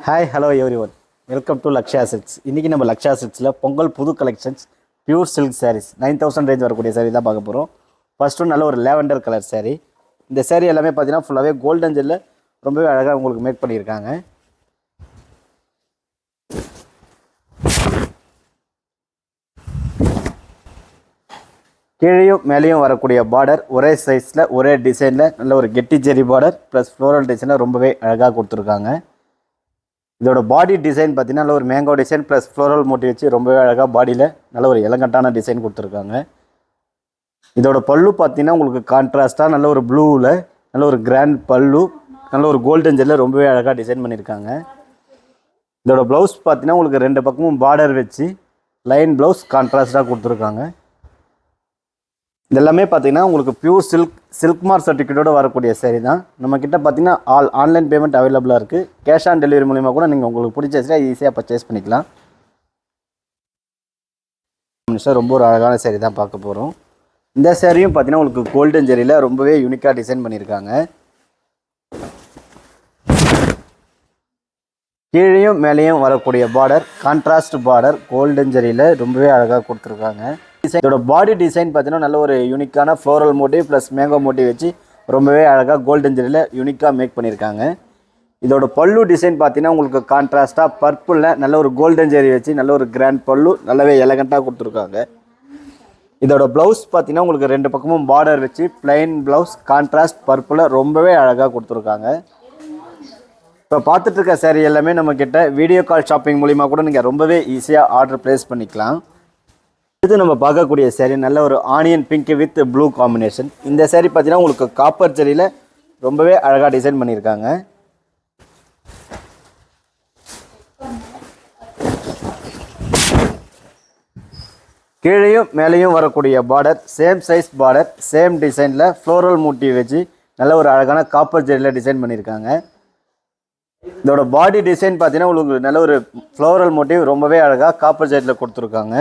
Hi hello everyone, welcome to Lakshaya silks. இன்றைக்கி நம்ம லக்ஷயா சில்க்ஸில் பொங்கல் புது collections pure silk sarees 9000 range வரக்கூடிய சாரீ தான் பார்க்க போகிறோம். ஃபஸ்ட்டு நல்ல ஒரு லேவெண்டர் கலர் சாரீ. இந்த சாரீ எல்லாமே பார்த்தீங்கன்னா ஃபுல்லாகவே கோல்டன் ஜெல்லில் ரொம்பவே அழகாக உங்களுக்கு மேக் பண்ணியிருக்காங்க. கீழேயும் மேலேயும் வரக்கூடிய பார்டர் ஒரே சைஸில் ஒரே டிசைனில் நல்ல ஒரு கெட்டி ஜெரி பார்டர் ப்ளஸ் ஃப்ளோரல் டிசைனில் ரொம்பவே அழகாக கொடுத்துருக்காங்க. இதோட பாடி டிசைன் பார்த்தீங்கன்னா நல்ல ஒரு mango design plus floral motive வச்சு ரொம்பவே அழகாக பாடியில் நல்ல ஒரு எலகண்டான டிசைன் கொடுத்துருக்காங்க. இதோட பல்லு பார்த்தீங்கன்னா உங்களுக்கு கான்ட்ராஸ்ட்டாக நல்ல ஒரு ப்ளூவில் நல்ல ஒரு கிராண்ட் பல்லு, நல்ல ஒரு கோல்டன் ஜெல்லில் ரொம்பவே அழகாக டிசைன் பண்ணியிருக்காங்க. இதோட ப்ளவுஸ் பார்த்தீங்கன்னா உங்களுக்கு ரெண்டு பக்கமும் பார்டர் வச்சு லைன் ப்ளவுஸ் கான்ட்ராஸ்ட்டாக கொடுத்துருக்காங்க. இதெல்லாமே பார்த்தீங்கன்னா உங்களுக்கு பியூர் சில்க் மார்க் சர்டிஃபிகேட்டோடு வரக்கூடிய சாரீ தான். நம்மக்கிட்ட பார்த்தீங்கன்னா ஆன்லைன் பேமெண்ட் அவைலபிளாக இருக்குது. கேஷ் ஆன் டெலிவரி மூலிமா கூட நீங்கள் உங்களுக்கு பிடிச்ச சாரீ ஈஸியாக பர்ச்சேஸ் பண்ணிக்கலாம். ரொம்ப ஒரு அழகான சாரீ தான் பார்க்க போகிறோம். இந்த சாரியும் பார்த்தீங்கன்னா உங்களுக்கு கோல்டன் ஜெரியில் ரொம்பவே யூனிக்காக டிசைன் பண்ணியிருக்காங்க. கீழேயும் மேலேயும் வரக்கூடிய பார்டர் கான்ட்ராஸ்ட் பார்டர் கோல்டன் ஜெரியில் ரொம்பவே அழகாக கொடுத்துருக்காங்க. இதோட பாடி டிசைன் பார்த்தீங்கன்னா நல்ல ஒரு யூனிக்கான floral motive plus mango motive வச்சு ரொம்பவே அழகாக கோல்டன் ஜெரியில் யூனிக்காக மேக் பண்ணியிருக்காங்க. இதோட பல்லு டிசைன் பார்த்தீங்கன்னா உங்களுக்கு கான்ட்ராஸ்ட்டாக பர்பிளில் நல்ல ஒரு கோல்டன் ஜெரி வச்சு நல்ல ஒரு கிராண்ட் பல்லு நல்லாவே எலகண்ட்டாக கொடுத்துருக்காங்க. இதோட ப்ளவுஸ் பார்த்தீங்கன்னா உங்களுக்கு ரெண்டு பக்கமும் பார்டர் வச்சு பிளைன் ப்ளவுஸ் கான்ட்ராஸ்ட் பர்பிளில் ரொம்பவே அழகாக கொடுத்துருக்காங்க. இப்போ பார்த்துட்டு இருக்க சாரீ எல்லாமே நம்மக்கிட்ட வீடியோ கால் ஷாப்பிங் மூலிமா கூட நீங்கள் ரொம்பவே ஈஸியாக ஆர்டர் ப்ளேஸ் பண்ணிக்கலாம். இது நம்ம பார்க்கக்கூடிய சாரீ நல்ல ஒரு onion pink with blue combination. இந்த சாரீ பார்த்தீங்கன்னா உங்களுக்கு காப்பர் ஜெரியில் ரொம்பவே அழகாக டிசைன் பண்ணியிருக்காங்க. கீழேயும் மேலேயும் வரக்கூடிய border same size border same டிசைனில் ஃப்ளோரல் மோட்டிவ் வச்சு நல்ல ஒரு அழகான காப்பர் ஜெரியில் டிசைன் பண்ணியிருக்காங்க. இதோட பாடி டிசைன் பார்த்தீங்கன்னா உங்களுக்கு நல்ல ஒரு ஃப்ளோரல் மோட்டிவ் ரொம்பவே அழகாக காப்பர் ஜெரியில் கொடுத்துருக்காங்க.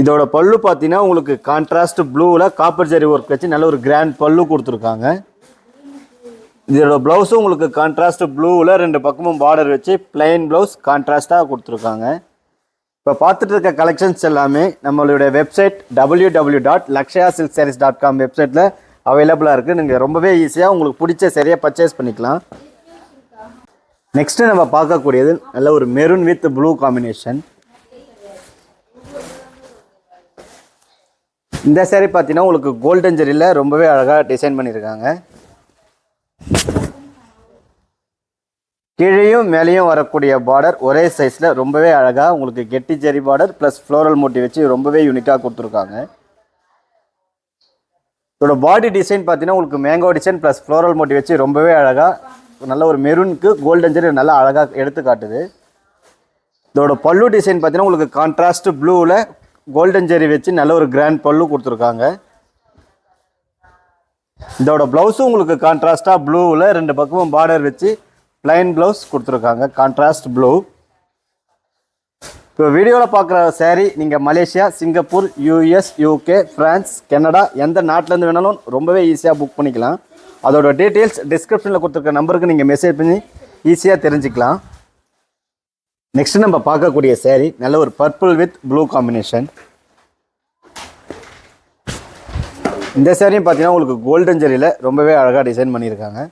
இதோட பல்லு பார்த்தீங்கன்னா உங்களுக்கு கான்ட்ராஸ்ட் ப்ளூவில் காப்பர் ஜெரி ஒர்க் வச்சு நல்ல ஒரு கிராண்ட் பல்லு கொடுத்துருக்காங்க. இதோட ப்ளவுஸும் உங்களுக்கு கான்ட்ராஸ்ட் ப்ளூவில் ரெண்டு பக்கமும் பார்டர் வச்சு பிளைன் ப்ளவுஸ் கான்ட்ராஸ்ட்டாக கொடுத்துருக்காங்க. இப்போ பார்த்துட்டு இருக்க கலெக்ஷன்ஸ் எல்லாமே நம்மளுடைய வெப்சைட் www.lakshayasilksarees.com வெப்சைட்டில் அவைலபிளாக இருக்குது. நீங்கள் ரொம்பவே ஈஸியாக உங்களுக்கு பிடிச்ச சரியாக பர்ச்சேஸ் பண்ணிக்கலாம். நெக்ஸ்ட்டு நம்ம பார்க்கக்கூடியது நல்ல ஒரு மெரூன் வித் ப்ளூ காம்பினேஷன். இந்த சாரீ பார்த்தீங்கன்னா உங்களுக்கு கோல்டன் ஜெரியில் ரொம்பவே அழகாக டிசைன் பண்ணியிருக்காங்க. கீழேயும் மேலேயும் வரக்கூடிய பார்டர் ஒரே சைஸில் ரொம்பவே அழகாக உங்களுக்கு கெட்டி ஜெரி பார்டர் ப்ளஸ் ஃப்ளோரல் மோட்டிவ் வச்சு ரொம்பவே யூனிக்காக கொடுத்துருக்காங்க. இதோட பாடி டிசைன் பார்த்தீங்கன்னா உங்களுக்கு mango design plus floral motive வச்சு ரொம்பவே அழகாக நல்ல ஒரு மெரூனுக்கு கோல்டன் ஜெரி நல்லா அழகாக எடுத்து காட்டுது. இதோட பல்லு டிசைன் பார்த்தீங்கன்னா உங்களுக்கு கான்ட்ராஸ்ட் ப்ளூவில் கோல்டன் ஜெரி வச்சு நல்ல ஒரு கிராண்ட் பல்லு கொடுத்துருக்காங்க. இதோட ப்ளவுஸும் உங்களுக்கு கான்ட்ராஸ்டாக ப்ளூவில் ரெண்டு பக்கமும் பார்டர் வச்சு பிளைன் ப்ளவுஸ் கொடுத்துருக்காங்க கான்ட்ராஸ்ட் ப்ளூ. இப்போ வீடியோவில் பார்க்குற சாரீ நீங்கள் Malaysia, Singapore, US, UK, France, Canada எந்த நாட்டிலேருந்து வேணாலும் ரொம்பவே ஈஸியாக புக் பண்ணிக்கலாம். அதோட டீட்டெயில்ஸ் டிஸ்கிரிப்ஷனில் கொடுத்துருக்க நம்பருக்கு நீங்கள் மெசேஜ் பண்ணி ஈஸியாக தெரிஞ்சுக்கலாம். நெக்ஸ்ட் நம்ம பார்க்கக்கூடிய சாரீ நல்ல ஒரு பர்பிள் வித் ப்ளூ காம்பினேஷன். இந்த சாரியும் பார்த்தீங்கன்னா உங்களுக்கு கோல்டன் ஜெரியில் ரொம்பவே அழகாக டிசைன் பண்ணியிருக்காங்க.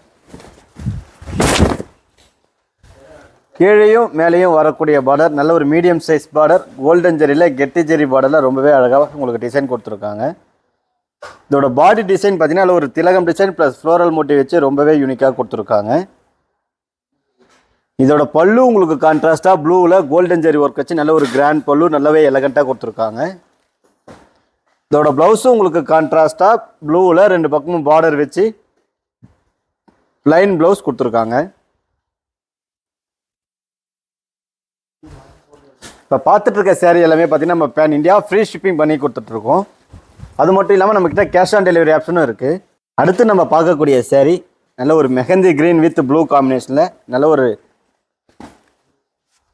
கீழேயும் மேலேயும் வரக்கூடிய பார்டர் நல்ல ஒரு மீடியம் சைஸ் பார்டர் கோல்டன் ஜெரியில் கெட்டி ஜெரி பார்டரில் ரொம்பவே அழகாக உங்களுக்கு டிசைன் கொடுத்துருக்காங்க. இதோட பாடி டிசைன் பார்த்தீங்கன்னா நல்ல ஒரு திலகம் டிசைன் ப்ளஸ் ஃப்ளோரல் மோட்டிவ் வச்சு ரொம்பவே யூனிக்காக கொடுத்துருக்காங்க. இதோட பல்லு உங்களுக்கு கான்ட்ராஸ்டாக ப்ளூவில் கோல்டன் ஜெரி ஒர்க் வச்சு நல்ல ஒரு கிராண்ட் பல்லு நல்லாவே எலகண்ட்டாக கொடுத்துருக்காங்க. இதோட ப்ளவுஸும் உங்களுக்கு கான்ட்ராஸ்டாக ப்ளூவில் ரெண்டு பக்கமும் பார்டர் வச்சு லைன் ப்ளவுஸ் கொடுத்துருக்காங்க. இப்போ பார்த்துட்டு இருக்க சாரீ எல்லாமே பார்த்தீங்கன்னா நம்ம பேன் இந்தியா ஃப்ரீ ஷிப்பிங் பண்ணி கொடுத்துட்ருக்கோம். அது மட்டும் இல்லாமல் நம்மக்கிட்ட கேஷ் ஆன் டெலிவரி ஆப்ஷனும் இருக்குது. அடுத்து நம்ம பார்க்கக்கூடிய சாரீ நல்ல ஒரு மெஹந்தி க்ரீன் வித் ப்ளூ காம்பினேஷனில் நல்ல ஒரு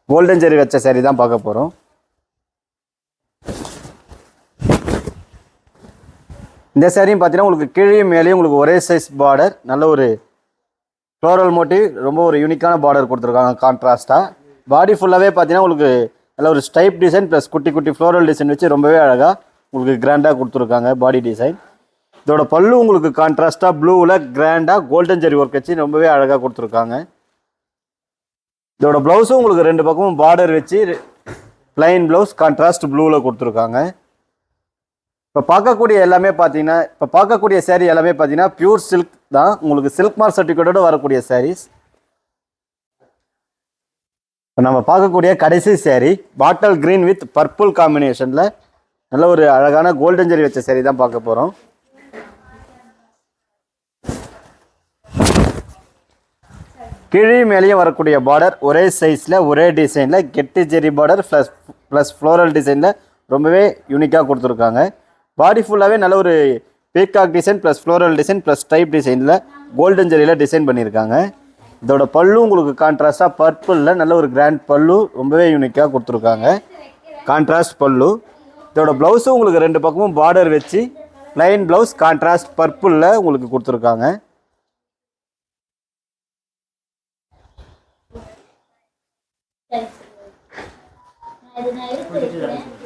கோல்டன் ஜெரி வச்ச சாரீ தான் பார்க்க போகிறோம். இந்த சாரியும் பார்த்தீங்கன்னா உங்களுக்கு கீழே மேலேயும் உங்களுக்கு ஒரே சைஸ் பார்டர் நல்ல ஒரு ஃப்ளோரல் மோட்டிவ் ரொம்ப ஒரு யூனிக்கான பார்டர் கொடுத்துருக்காங்க கான்ட்ராஸ்ட்டாக. பாடி ஃபுல்லாகவே பார்த்தீங்கன்னா உங்களுக்கு நல்ல ஒரு ஸ்டைப் டிசைன் ப்ளஸ் குட்டி குட்டி ஃப்ளோரல் டிசைன் வச்சு ரொம்பவே அழகாக உங்களுக்கு கிராண்டாக கொடுத்துருக்காங்க பாடி டிசைன். இதோட பல்லு உங்களுக்கு கான்ட்ராஸ்ட்டாக ப்ளூவில் கிராண்டாக கோல்டன் ஜெரி ஒர்க் வச்சு ரொம்பவே அழகாக கொடுத்துருக்காங்க. இதோட ப்ளவுஸும் உங்களுக்கு 2 பக்கமும் பார்டர் வச்சு ப்ளைன் ப்ளவுஸ் கான்ட்ராஸ்ட் ப்ளூவில் கொடுத்துருக்காங்க. இப்போ பார்க்கக்கூடிய எல்லாமே பார்த்தீங்கன்னா சேரீ எல்லாமே பார்த்தீங்கன்னா பியூர் சில்க் தான். உங்களுக்கு சில்க் மார்க் சர்டிஃபிகேட்டோடு வரக்கூடிய சாரீஸ். இப்போ நம்ம பார்க்கக்கூடிய கடைசி sari bottle green with purple காம்பினேஷனில் நல்ல ஒரு அழகான கோல்டன் ஜெரி வச்ச சேரீ தான் பார்க்க போகிறோம். கீழே மேலேயும் வரக்கூடிய பார்டர் ஒரே சைஸில் ஒரே டிசைனில் கெட்டி ஜெரி பார்டர் ப்ளஸ் ஃப்ளோரல் டிசைனில் ரொம்பவே யூனிக்காக கொடுத்துருக்காங்க. பாடி ஃபுல்லாகவே நல்ல ஒரு peacock design plus floral design plus type டிசைனில் கோல்டன் ஜெரியில் டிசைன் பண்ணியிருக்காங்க. இதோட பல்லு உங்களுக்கு கான்ட்ராஸ்ட்டாக பர்பிளில் நல்ல ஒரு கிராண்ட் பல்லு ரொம்பவே யூனிக்காக கொடுத்துருக்காங்க. கான்ட்ராஸ்ட் பல்லு. இதோட ப்ளவுஸும் உங்களுக்கு 2 பக்கமும் பார்டர் வச்சு ப்ளைன் ப்ளவுஸ் கான்ட்ராஸ்ட் பர்பிளில் உங்களுக்கு கொடுத்துருக்காங்க.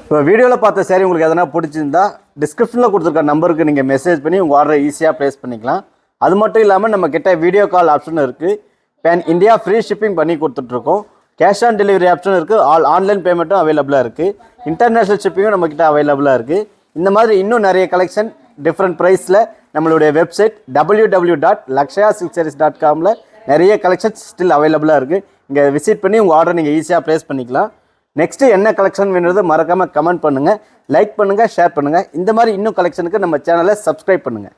இப்போ வீடியோவில் பார்த்த சேரீ உங்களுக்கு எதனா பிடிச்சிருந்தா டிஸ்கிரிப்ஷனில் கொடுத்துருக்க நம்பருக்கு நீங்கள் மெசேஜ் பண்ணி உங்கள் ஆர்டரை ஈஸியாக ப்ளேஸ் பண்ணிக்கலாம். அது மட்டும் இல்லாமல் நம்ம கிட்ட வீடியோ கால் ஆப்ஷன் இருக்குது. பேன் இந்தியா ஃப்ரீ ஷிப்பிங் பண்ணி கொடுத்துட்ருக்கோம். கேஷ் ஆன் டெலிவரி ஆப்ஷன் இருக்குது. ஆன்லைன் பேமெண்ட்டும் அவைலபிளாக இருக்குது. இன்டர்நேஷ்னல் ஷிப்பிங்கும் நம்மக்கிட்ட அவைலபிளாக இருக்குது. இந்த மாதிரி இன்னும் நிறைய கலெக்ஷன் டிஃப்ரெண்ட் ப்ரைஸில் நம்மளுடைய வெப்சைட் www.lakshayasilksarees.com நிறைய கலெக்ஷன்ஸ் ஸ்டில் அவைலபிளாக இருக்குது. இங்கே விசிட் பண்ணி உங்கள் ஆர்டரை நீங்கள் ஈஸியாக ப்ளேஸ் பண்ணிக்கலாம். நெக்ஸ்ட்டு என்ன கலெக்ஷன் வேணுறது மறக்காமல் கமெண்ட் பண்ணுங்கள், லைக் பண்ணுங்கள், ஷேர் பண்ணுங்கள். இந்த மாதிரி இன்னும் கலெக்ஷனுக்கு நம்ம சேனலை சப்ஸ்கிரைப் பண்ணுங்கள்.